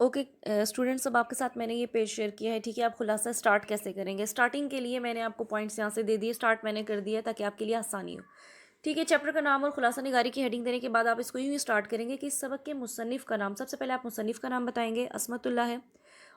Okay students, अब आपके साथ मैंने ये पेज शेयर किया है, ठीक है। आप खुलासा स्टार्ट कैसे करेंगे? स्टार्टिंग के लिए मैंने आपको पॉइंट्स यहाँ से दे दिए, स्टार्ट मैंने कर दिया ताकि आपके लिए आसानी हो, ठीक है। चैप्टर का नाम और खुलासा निगारी की हेडिंग देने के बाद आप इसको यूँ ही स्टार्ट करेंगे कि इस सबक के मुसन्निफ़ का नाम, सबसे पहले आप मुसन्निफ़ का नाम बताएंगे, असमतुल्लाह है।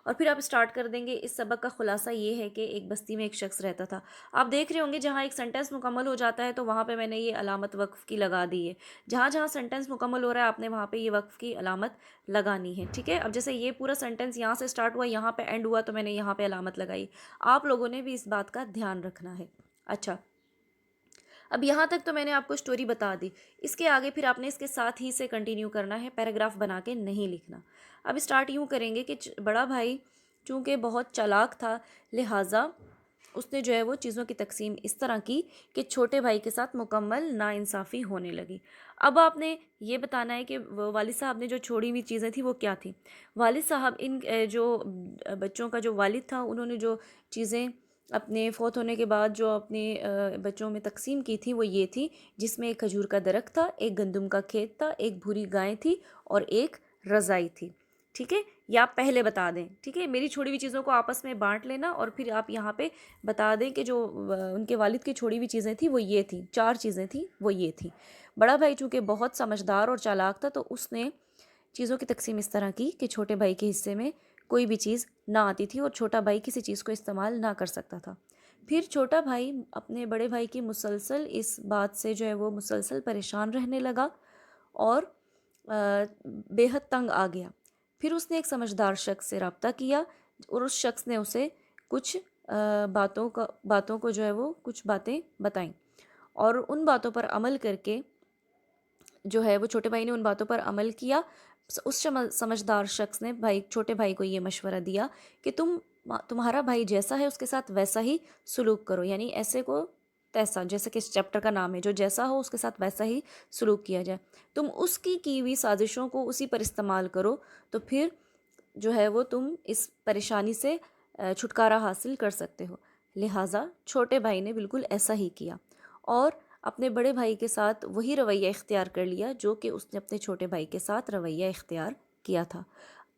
और फिर आप स्टार्ट कर देंगे, इस सबक का खुलासा ये है कि एक बस्ती में एक शख्स रहता था। आप देख रहे होंगे जहाँ एक सेंटेंस मुकम्मल हो जाता है तो वहाँ पे मैंने ये अलामत वक्फ़ की लगा दी है। जहाँ जहाँ सेंटेंस मुकम्मल हो रहा है आपने वहाँ पे ये वक्फ़ की अलामत लगानी है, ठीक है। अब जैसे ये पूरा सेंटेंस यहाँ से स्टार्ट हुआ, यहाँ पे एंड हुआ, तो मैंने यहाँ पे अलामत लगाई। आप लोगों ने भी इस बात का ध्यान रखना है। अच्छा, अब यहाँ तक तो मैंने आपको स्टोरी बता दी। इसके आगे फिर आपने इसके साथ ही से कंटिन्यू करना है, पैराग्राफ बना के नहीं लिखना। अब स्टार्ट यूँ करेंगे कि बड़ा भाई चूँकि बहुत चालाक था, लिहाजा उसने जो है वो चीज़ों की तकसीम इस तरह की कि छोटे भाई के साथ मुकम्मल नाइंसाफ़ी होने लगी। अब आपने ये बताना है कि वालिद साहब ने जो छोड़ी हुई चीज़ें थी वो क्या थी। वालिद साहब इन जो बच्चों का जो वालिद था, उन्होंने जो चीज़ें अपने फ़ौत होने के बाद जो अपने बच्चों में तकसीम की थी वो ये थी, जिसमें एक खजूर का दरख्त था, एक गंदम का खेत था, एक भूरी गाय थी और एक रज़ाई थी, ठीक है। या आप पहले बता दें, ठीक है। मेरी छोड़ी हुई चीज़ों को आपस में बांट लेना और फिर आप यहाँ पे बता दें कि जो उनके वालिद की छोड़ी हुई चीज़ें थी वो ये थी, 4 चीज़ें थी वो ये थी। बड़ा भाई चूँकि बहुत समझदार और चालाक था तो उसने चीज़ों की तकसीम इस तरह की कि छोटे भाई के हिस्से में कोई भी चीज़ ना आती थी और छोटा भाई किसी चीज़ को इस्तेमाल ना कर सकता था। फिर छोटा भाई अपने बड़े भाई की मुसलसल इस बात से जो है वो मुसलसल परेशान रहने लगा और बेहद तंग आ गया। फिर उसने एक समझदार शख्स से रब्ता किया और उस शख्स ने उसे कुछ बातों को जो है वो कुछ बातें बताईं और उन बातों पर अमल करके जो है वो छोटे भाई ने उन बातों पर अमल किया। उस समझदार शख्स ने छोटे भाई को ये मशवरा दिया कि तुम्हारा भाई जैसा है उसके साथ वैसा ही सलूक करो, यानी ऐसे को तैसा, जैसे कि इस चैप्टर का नाम है, जो जैसा हो उसके साथ वैसा ही सलूक किया जाए। तुम उसकी की हुई साजिशों को उसी पर इस्तेमाल करो तो फिर जो है वो तुम इस परेशानी से छुटकारा हासिल कर सकते हो। लिहाजा छोटे भाई ने बिल्कुल ऐसा ही किया और अपने बड़े भाई के साथ वही रवैया इख्तियार कर लिया जो कि उसने अपने छोटे भाई के साथ रवैया इख्तियार किया था।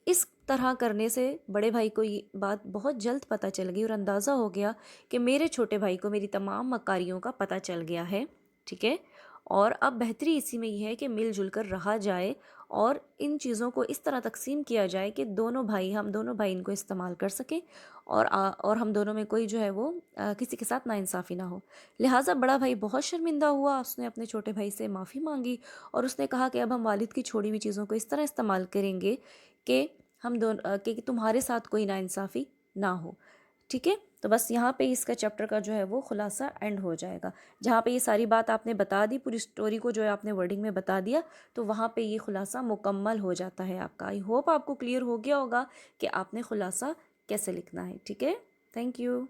इस तरह करने से बड़े भाई को ये बात बहुत जल्द पता चल गई और अंदाज़ा हो गया कि मेरे छोटे भाई को मेरी तमाम मकारियों का पता चल गया है, ठीक है। और अब बेहतरी इसी में ये है कि मिलजुल कर रहा जाए और इन चीज़ों को इस तरह तकसीम किया जाए कि हम दोनों भाई इनको इस्तेमाल कर सकें और हम दोनों में कोई जो है वो किसी के साथ नाइंसाफ़ी ना हो। लिहाजा बड़ा भाई बहुत शर्मिंदा हुआ, उसने अपने छोटे भाई से माफ़ी मांगी और उसने कहा कि अब हम वालिद की छोड़ी हुई चीज़ों को इस तरह इस्तेमाल करेंगे कि कि तुम्हारे साथ कोई नाइंसाफ़ी ना हो, ठीक है। तो बस यहाँ पे इसका चैप्टर का जो है वो खुलासा एंड हो जाएगा। जहाँ पे ये सारी बात आपने बता दी, पूरी स्टोरी को जो है आपने वर्डिंग में बता दिया, तो वहाँ पे ये खुलासा मुकम्मल हो जाता है आपका। आई होप आपको क्लियर हो गया होगा कि आपने खुलासा कैसे लिखना है, ठीक है। Thank you.